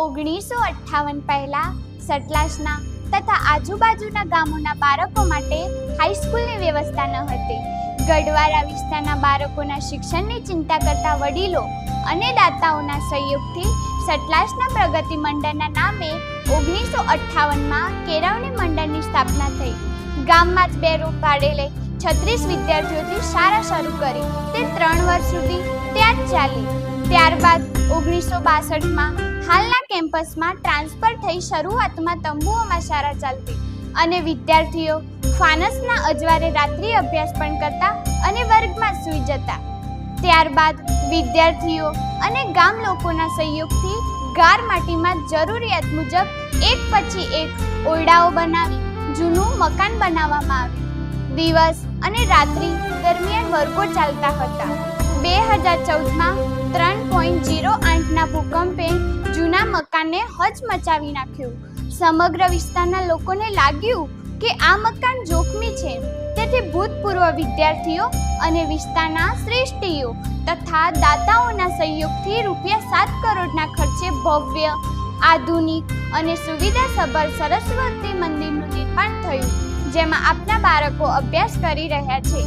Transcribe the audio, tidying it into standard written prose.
1958 પહેલા સતલાસના તથા આજુબાજુના ગામોના બાળકો માટે હાઈસ્કૂલની વ્યવસ્થા ન હતી. ગઢવારા વિસ્તારના બાળકોના શિક્ષણની ચિંતા કરતા વડીલો અને દાતાઓના સહયોગથી સતલાસના પ્રગતિ મંડળના નામે 1958માં કેળવણી મંડળની સ્થાપના થઈ. ગામમાં જ 2 રૂમ ભાડે લઈ 36 વિદ્યાર્થીઓથી શાળા શરૂ કરી. તે 3 વર્ષ સુધી ત્યાં જ ચાલી. ત્યારબાદ 1962માં હાલના કેમ્પસમાં ટ્રાન્સફર થઈ શરૂઆતમાં તંબુઓમાં શાળા ચાલતી અને વિદ્યાર્થીઓ ફાનસના અજવાળે રાત્રિ અભ્યાસ પણ કરતા અને વર્ગમાં સૂઈ જતા. ત્યારબાદ વિદ્યાર્થીઓ અને ગામ લોકોના સહયોગથી ગાર માટીમાં જરૂરિયાત મુજબ એક પછી એક ઓરડાઓ બનાવી જૂનું મકાન બનાવવામાં આવ્યું. દિવસ અને રાત્રિ દરમિયાન વર્ગો ચાલતા હતા. 2014માં 3.08ના ભૂકંપે જૂના મકાનને હચમચાવી નાખ્યું. સમગ્ર વિસ્તારના લોકોને લાગ્યું કે આ મકાન જોખમી છે. તેથી ભૂતપૂર્વ વિદ્યાર્થીઓ અને વિસ્તારના શ્રેષ્ઠીઓ તથા દાતાઓના સહયોગથી ₹7 કરોડના ખર્ચે ભવ્ય, આધુનિક અને સુવિધાસભર સરસ્વતી મંદિરનું નિર્માણ થયું, જેમાં આપના બાળકો અભ્યાસ કરી રહ્યા છે.